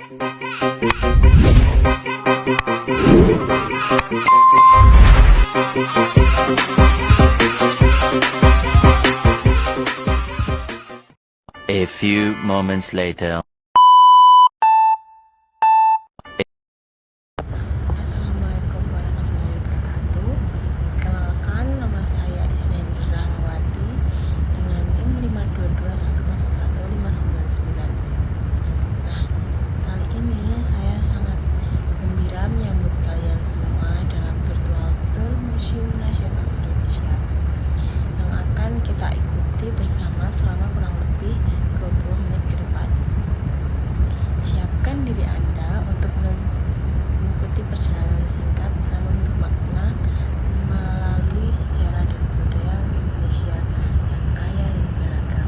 A few moments later. Assalamualaikum warahmatullahi wabarakatuh. Perkenalkan, nama saya Isnendra Rahmawati dengan NIM 522101599. Nah, kali ini saya sangat gembira menyambut kalian semua dalam virtual tour Museum Nasional Indonesia yang akan kita ikuti bersama selama kurang lebih 20 menit ke depan. Siapkan diri Anda untuk mengikuti perjalanan singkat namun bermakna melalui sejarah dan budaya Indonesia yang kaya dan beragam.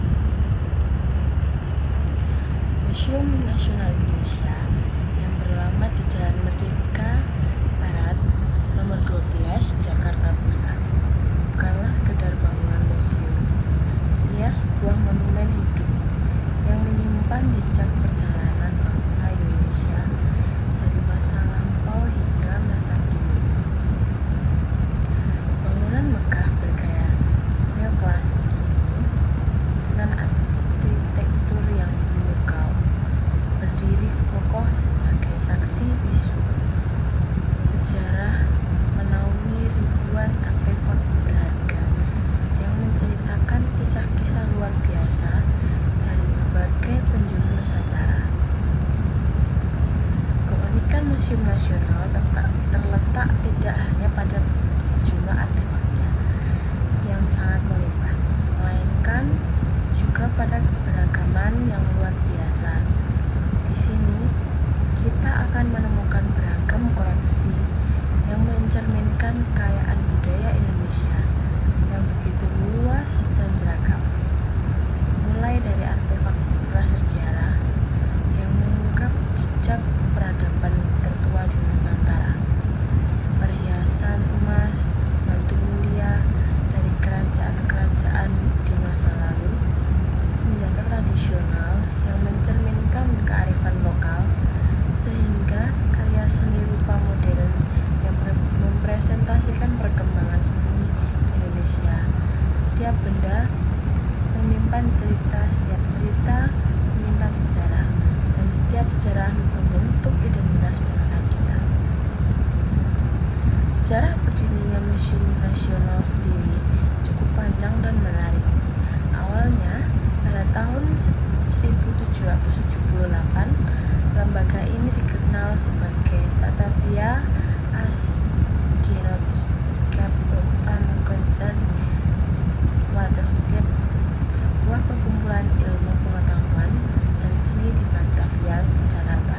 Museum Nasional Indonesia yang beralamat di Jalan Merdeka Barat nomor 12 Jakarta Pusat bukanlah sekedar bangunan museum. Ia sebuah monumen hidup yang menyimpan jejak perjalanan bangsa Indonesia dari masa lampau hingga masa kini. Bangunan megah bergaya neoklasik ini dengan arsitektur yang memukau berdiri kokoh sebagai saksi bisu sejarah menaungi ribuan artefak berharga yang menceritakan kisah-kisah luar biasa dari berbagai penjuru Nusantara. Keunikan Museum Nasional terletak tidak hanya pada sejumlah artefaknya yang sangat melimpah, melainkan juga pada keberagaman yang luar biasa. Di sini kita akan menemukan beragam koleksi yang mencerminkan kekayaan budaya Indonesia yang begitu luas dan beragam. Mulai dari artefak prasejarah yang mengungkap jejak peradaban tertua di Nusantara, perhiasan emas, batu mulia dari kerajaan-kerajaan di masa lalu, senjata tradisional yang mencerminkan kearifan lokal, sehingga karya seni rupa modern yang mempresentasikan perkembangan seni Indonesia. Setiap benda menyimpan cerita, setiap cerita menyimpan sejarah, dan setiap sejarah membentuk identitas bangsa kita. Sejarah berdirinya Museum Nasional sendiri cukup panjang dan menarik. Awalnya, pada tahun 1778, lembaga ini dikenal sebagai Batavia Genootschap van Concern Waterscape, sebuah perkumpulan ilmu pengetahuan dan seni di Batavia, Jakarta.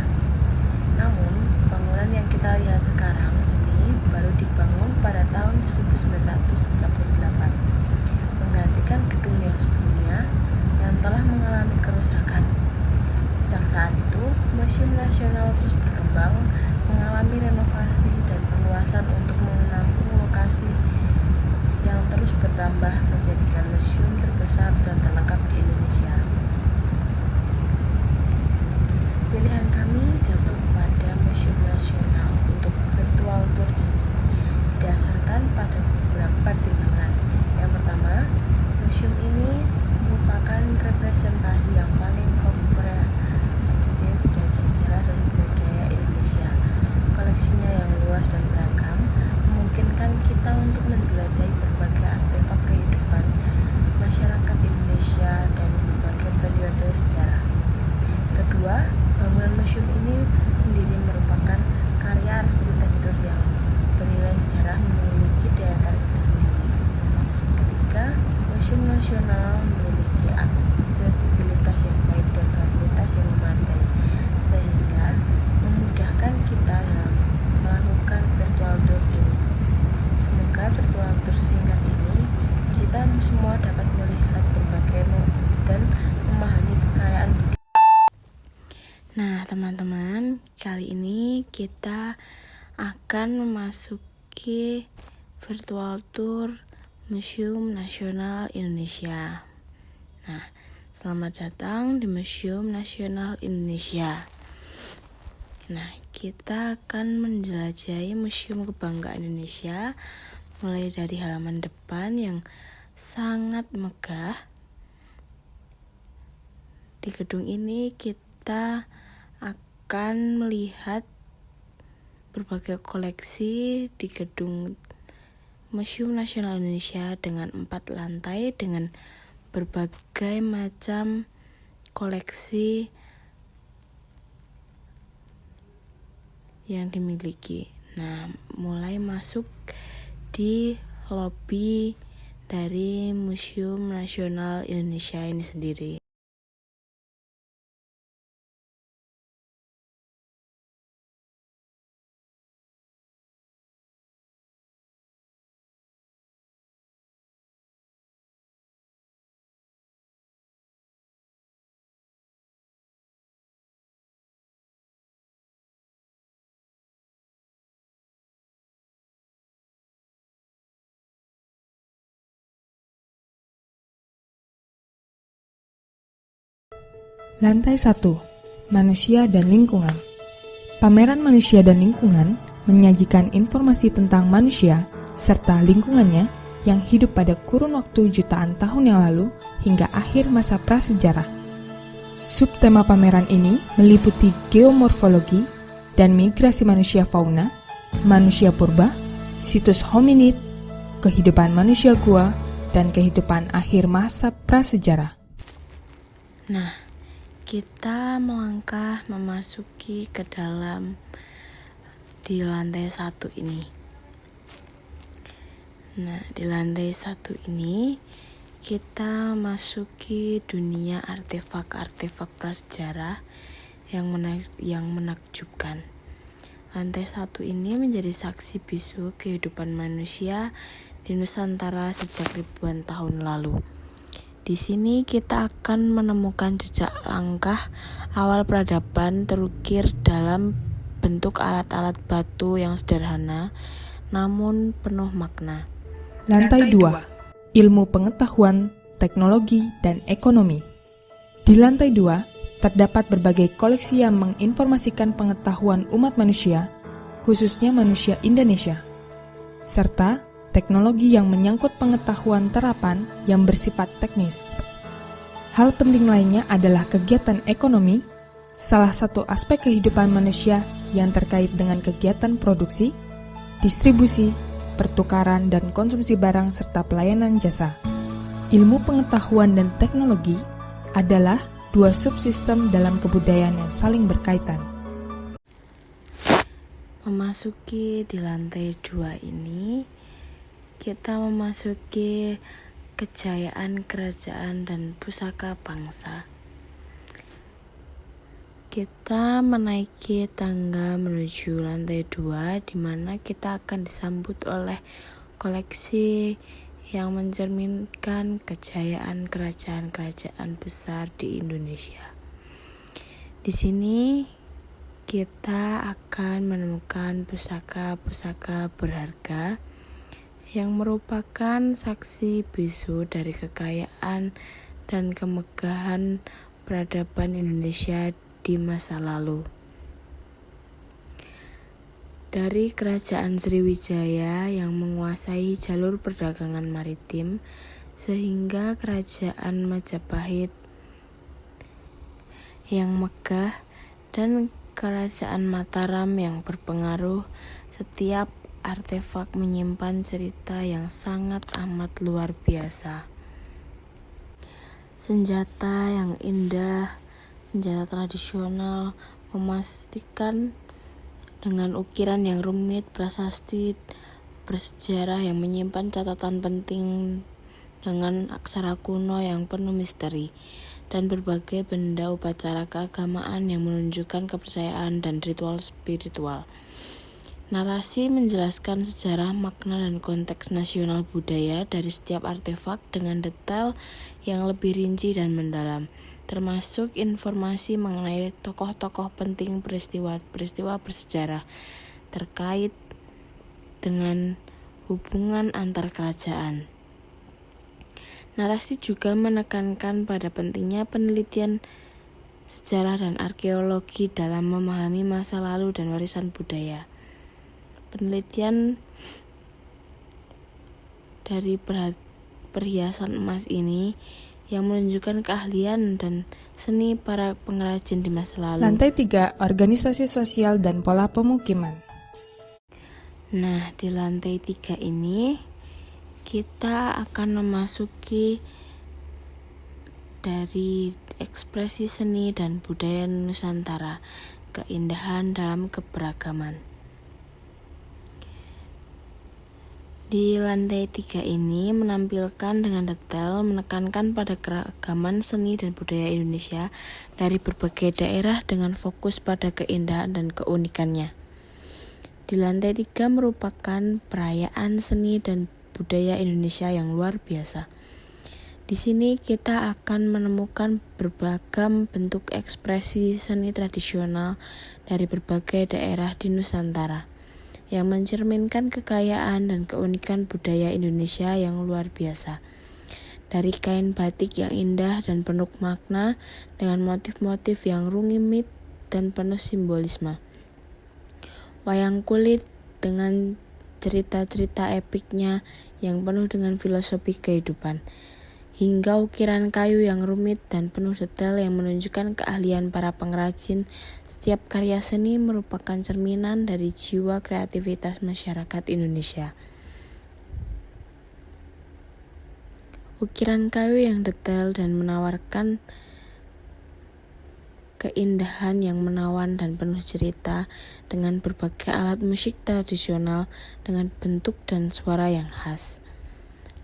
Namun, bangunan yang kita lihat sekarang ini baru dibangun pada tahun 1938, menggantikan gedung yang sebelumnya yang telah mengalami kerusakan. Sejak saat itu, Museum Nasional terus berkembang, mengalami renovasi dan perluasan untuk menampung lokasi yang terus bertambah, menjadikan museum terbesar dan terlengkap di Indonesia. Pilihan kami jatuh pada Museum Nasional untuk virtual tour ini didasarkan pada beberapa pertimbangan. Yang pertama, museum ini merupakan representasi yang paling komprehensif dari sejarah dan budaya Indonesia. Koleksinya yang luas dan beragam memungkinkan kita untuk menjelajahi berbagai artefak kehidupan masyarakat Indonesia dari berbagai periode sejarah. Kedua, bangunan museum ini sendiri merupakan karya arsitektur yang bernilai sejarah, memiliki daya tarik tersendiri. Ketiga, Museum Nasional memiliki aksesibilitas yang baik dan fasilitas yang memadai, sehingga memudahkan kita dalam melakukan virtual tour ini. Semoga virtual tour singkat ini kita semua dapat melihat berbagai dan memahami kekayaan budaya. Nah, teman-teman, kali ini kita akan memasuki virtual tour Museum Nasional Indonesia. Nah, selamat datang di Museum Nasional Indonesia. Nah, kita akan menjelajahi Museum Kebanggaan Indonesia mulai dari halaman depan yang sangat megah. Di gedung ini kita akan melihat berbagai koleksi di gedung Museum Nasional Indonesia dengan 4 lantai dengan berbagai macam koleksi yang dimiliki. Nah, mulai masuk di lobi dari Museum Nasional Indonesia ini sendiri. Lantai 1. Manusia dan Lingkungan. Pameran Manusia dan Lingkungan menyajikan informasi tentang manusia serta lingkungannya yang hidup pada kurun waktu jutaan tahun yang lalu hingga akhir masa prasejarah. Subtema pameran ini meliputi geomorfologi dan migrasi manusia fauna, manusia purba, situs hominid, kehidupan manusia gua, dan kehidupan akhir masa prasejarah. Nah, kita melangkah memasuki ke dalam di lantai 1 ini. Nah, di lantai 1 ini kita masuki dunia artefak-artefak prasejarah yang menakjubkan. Lantai 1 ini menjadi saksi bisu kehidupan manusia di Nusantara sejak ribuan tahun lalu. Di sini kita akan menemukan jejak langkah awal peradaban terukir dalam bentuk alat-alat batu yang sederhana namun penuh makna. Lantai 2. Ilmu pengetahuan, teknologi, dan ekonomi. Di lantai 2 terdapat berbagai koleksi yang menginformasikan pengetahuan umat manusia, khususnya manusia Indonesia, serta teknologi yang menyangkut pengetahuan terapan yang bersifat teknis. Hal penting lainnya adalah kegiatan ekonomi, salah satu aspek kehidupan manusia yang terkait dengan kegiatan produksi, distribusi, pertukaran dan konsumsi barang serta pelayanan jasa. Ilmu pengetahuan dan teknologi adalah dua subsistem dalam kebudayaan yang saling berkaitan. Memasuki di lantai 2 ini, kita memasuki kejayaan kerajaan dan pusaka bangsa. Kita menaiki tangga menuju lantai 2 di mana kita akan disambut oleh koleksi yang mencerminkan kejayaan kerajaan-kerajaan besar di Indonesia. Di sini kita akan menemukan pusaka-pusaka berharga yang merupakan saksi bisu dari kekayaan dan kemegahan peradaban Indonesia di masa lalu. Dari Kerajaan Sriwijaya yang menguasai jalur perdagangan maritim, sehingga Kerajaan Majapahit yang megah dan Kerajaan Mataram yang berpengaruh, setiap artefak menyimpan cerita yang sangat amat luar biasa. Senjata yang indah, senjata tradisional, memastikan dengan ukiran yang rumit, prasasti bersejarah yang menyimpan catatan penting dengan aksara kuno yang penuh misteri, dan berbagai benda upacara keagamaan yang menunjukkan kepercayaan dan ritual spiritual. Narasi menjelaskan sejarah, makna, dan konteks nasional budaya dari setiap artefak dengan detail yang lebih rinci dan mendalam, termasuk informasi mengenai tokoh-tokoh penting peristiwa bersejarah terkait dengan hubungan antar kerajaan. Narasi juga menekankan pada pentingnya penelitian sejarah dan arkeologi dalam memahami masa lalu dan warisan budaya. Penelitian dari perhiasan emas ini yang menunjukkan keahlian dan seni para pengrajin di masa lalu. Lantai 3, organisasi sosial dan pola pemukiman. Nah, di lantai 3 ini kita akan memasuki dari ekspresi seni dan budaya Nusantara, keindahan dalam keberagaman. Di lantai 3 ini menampilkan dengan detail menekankan pada keragaman seni dan budaya Indonesia dari berbagai daerah dengan fokus pada keindahan dan keunikannya. Di lantai 3 merupakan perayaan seni dan budaya Indonesia yang luar biasa. Di sini kita akan menemukan berbagai bentuk ekspresi seni tradisional dari berbagai daerah di Nusantara yang mencerminkan kekayaan dan keunikan budaya Indonesia yang luar biasa. Dari kain batik yang indah dan penuh makna dengan motif-motif yang rumit dan penuh simbolisme. Wayang kulit dengan cerita-cerita epiknya yang penuh dengan filosofi kehidupan. Hingga ukiran kayu yang rumit dan penuh detail yang menunjukkan keahlian para pengrajin. Setiap karya seni merupakan cerminan dari jiwa kreativitas masyarakat Indonesia. Ukiran kayu yang detail dan menawarkan keindahan yang menawan dan penuh cerita dengan berbagai alat musik tradisional dengan bentuk dan suara yang khas.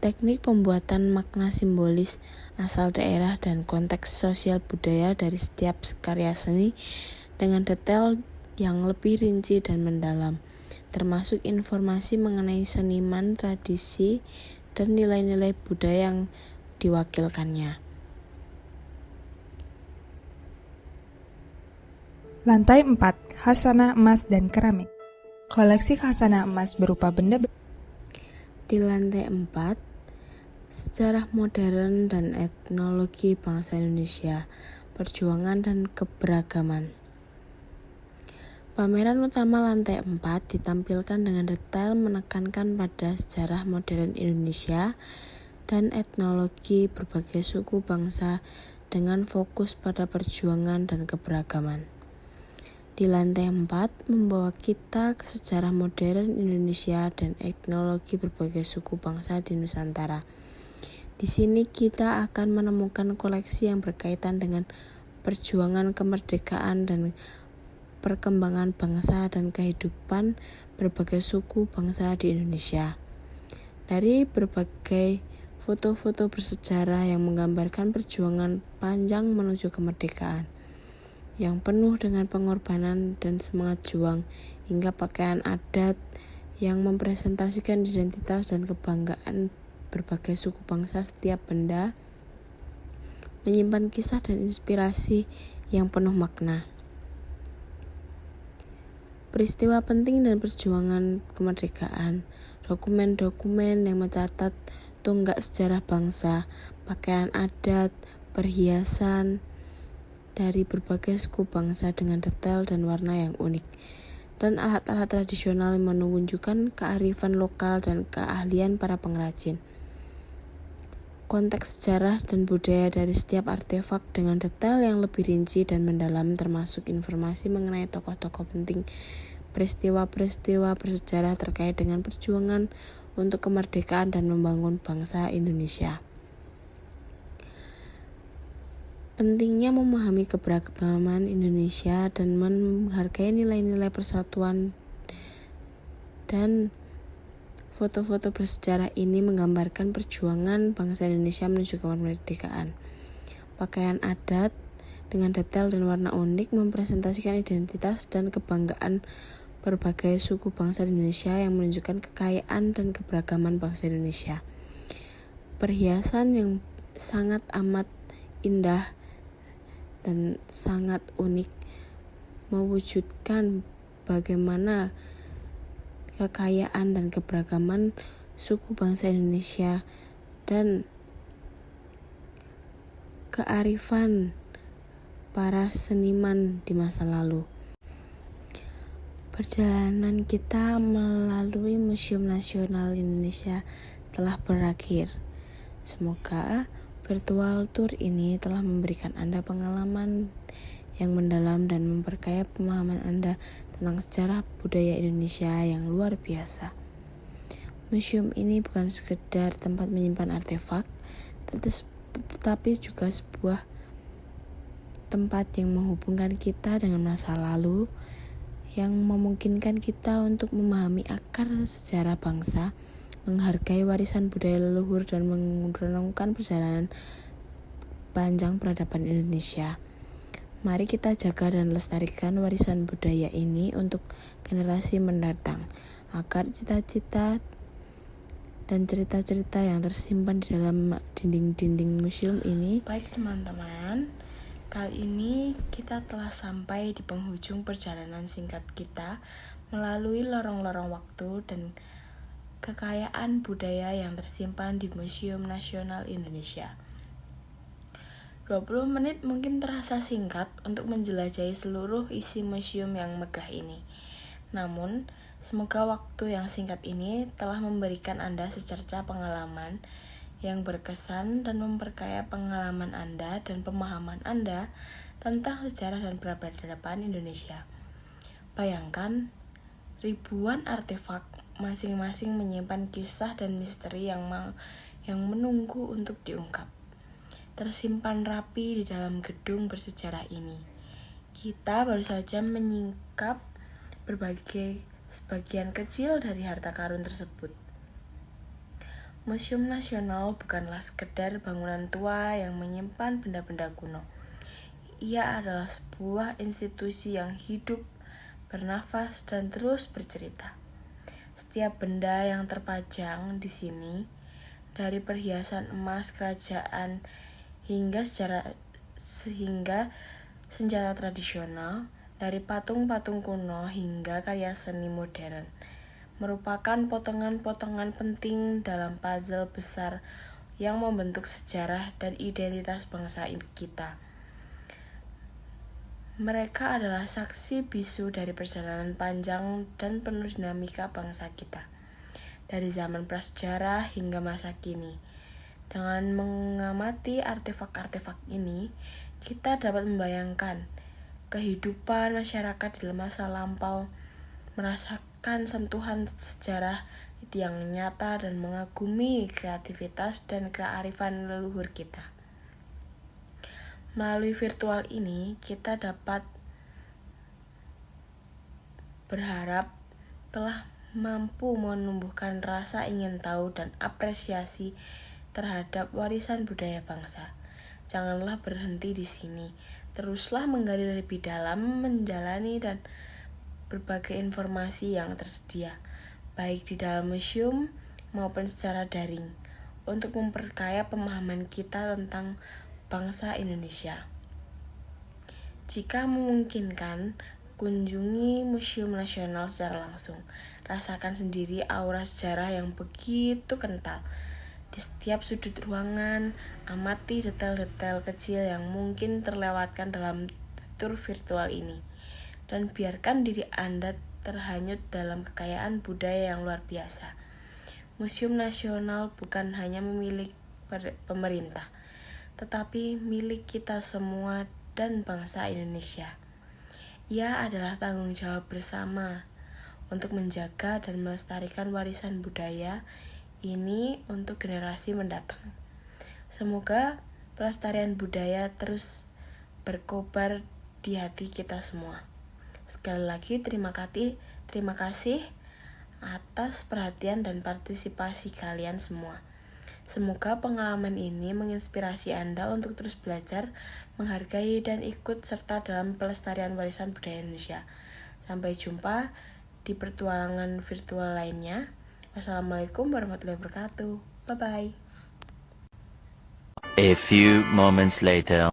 Teknik pembuatan makna simbolis asal daerah dan konteks sosial budaya dari setiap karya seni dengan detail yang lebih rinci dan mendalam, termasuk informasi mengenai seniman, tradisi, dan nilai-nilai budaya yang diwakilkannya. Lantai 4, khasanah emas dan keramik. Koleksi khasanah emas berupa benda. Di lantai 4, sejarah modern dan etnologi bangsa Indonesia, perjuangan dan keberagaman. Pameran utama lantai 4 ditampilkan dengan detail menekankan pada sejarah modern Indonesia dan etnologi berbagai suku bangsa dengan fokus pada perjuangan dan keberagaman. Di lantai 4 membawa kita ke sejarah modern Indonesia dan etnologi berbagai suku bangsa di Nusantara. Di sini kita akan menemukan koleksi yang berkaitan dengan perjuangan kemerdekaan dan perkembangan bangsa dan kehidupan berbagai suku bangsa di Indonesia. Dari berbagai foto-foto bersejarah yang menggambarkan perjuangan panjang menuju kemerdekaan, yang penuh dengan pengorbanan dan semangat juang, hingga pakaian adat yang mempresentasikan identitas dan kebanggaan berbagai suku bangsa. Setiap benda menyimpan kisah dan inspirasi yang penuh makna. Peristiwa penting dan perjuangan kemerdekaan, dokumen-dokumen yang mencatat tonggak sejarah bangsa, pakaian adat, perhiasan dari berbagai suku bangsa dengan detail dan warna yang unik, dan alat-alat tradisional yang menunjukkan kearifan lokal dan keahlian para pengrajin. Konteks sejarah dan budaya dari setiap artefak dengan detail yang lebih rinci dan mendalam, termasuk informasi mengenai tokoh-tokoh penting, peristiwa-peristiwa bersejarah terkait dengan perjuangan untuk kemerdekaan dan membangun bangsa Indonesia. Pentingnya memahami keberagaman Indonesia dan menghargai nilai-nilai persatuan, dan foto-foto bersejarah ini menggambarkan perjuangan bangsa Indonesia menuju kemerdekaan. Pakaian adat dengan detail dan warna unik mempresentasikan identitas dan kebanggaan berbagai suku bangsa di Indonesia yang menunjukkan kekayaan dan keberagaman bangsa Indonesia. Perhiasan yang sangat amat indah dan sangat unik mewujudkan bagaimana kekayaan dan keberagaman suku bangsa Indonesia dan kearifan para seniman di masa lalu. Perjalanan kita melalui Museum Nasional Indonesia telah berakhir. Semoga virtual tour ini telah memberikan Anda pengalaman yang mendalam dan memperkaya pemahaman Anda tentang sejarah budaya Indonesia yang luar biasa. Museum ini bukan sekedar tempat menyimpan artefak, tetapi juga sebuah tempat yang menghubungkan kita dengan masa lalu, yang memungkinkan kita untuk memahami akar sejarah bangsa, menghargai warisan budaya leluhur, dan merenungkan perjalanan panjang peradaban Indonesia. Mari kita jaga dan lestarikan warisan budaya ini untuk generasi mendatang, agar cita-cita dan cerita-cerita yang tersimpan di dalam dinding-dinding museum ini. Baik teman-teman, kali ini kita telah sampai di penghujung perjalanan singkat kita melalui lorong-lorong waktu dan kekayaan budaya yang tersimpan di Museum Nasional Indonesia. 20 menit mungkin terasa singkat untuk menjelajahi seluruh isi museum yang megah ini. Namun, semoga waktu yang singkat ini telah memberikan Anda secerca pengalaman yang berkesan dan memperkaya pengalaman Anda dan pemahaman Anda tentang sejarah dan peradaban Indonesia. Bayangkan, ribuan artefak masing-masing menyimpan kisah dan misteri yang menunggu untuk diungkap. Tersimpan rapi di dalam gedung bersejarah ini. Kita baru saja menyingkap sebagian kecil dari harta karun tersebut. Museum Nasional bukanlah sekedar bangunan tua yang menyimpan benda-benda kuno. Ia adalah sebuah institusi yang hidup, bernafas, dan terus bercerita. Setiap benda yang terpajang di sini, dari perhiasan emas kerajaan hingga senjata tradisional, dari patung-patung kuno hingga karya seni modern, merupakan potongan-potongan penting dalam puzzle besar yang membentuk sejarah dan identitas bangsa kita. Mereka adalah saksi bisu dari perjalanan panjang dan penuh dinamika bangsa kita, dari zaman prasejarah hingga masa kini. Dengan mengamati artefak-artefak ini, kita dapat membayangkan kehidupan masyarakat di masa lampau, merasakan sentuhan sejarah yang nyata dan mengagumi kreativitas dan kearifan leluhur kita. Melalui virtual ini, kita dapat berharap telah mampu menumbuhkan rasa ingin tahu dan apresiasi terhadap warisan budaya bangsa. Janganlah berhenti di sini. Teruslah menggali lebih dalam, menjalani dan berbagai informasi yang tersedia, baik di dalam museum maupun secara daring, untuk memperkaya pemahaman kita tentang bangsa Indonesia. Jika memungkinkan, kunjungi Museum Nasional secara langsung. Rasakan sendiri aura sejarah yang begitu kental. Di setiap sudut ruangan, amati detail-detail kecil yang mungkin terlewatkan dalam tur virtual ini. Dan biarkan diri Anda terhanyut dalam kekayaan budaya yang luar biasa. Museum Nasional bukan hanya milik pemerintah, tetapi milik kita semua dan bangsa Indonesia. Ia adalah tanggung jawab bersama untuk menjaga dan melestarikan warisan budaya ini untuk generasi mendatang. Semoga pelestarian budaya terus berkobar di hati kita semua. Sekali lagi terima kasih atas perhatian dan partisipasi kalian semua. Semoga pengalaman ini menginspirasi Anda untuk terus belajar, menghargai, dan ikut serta dalam pelestarian warisan budaya Indonesia. Sampai jumpa di petualangan virtual lainnya. Wassalamualaikum warahmatullahi wabarakatuh. Bye-bye. A few moments later.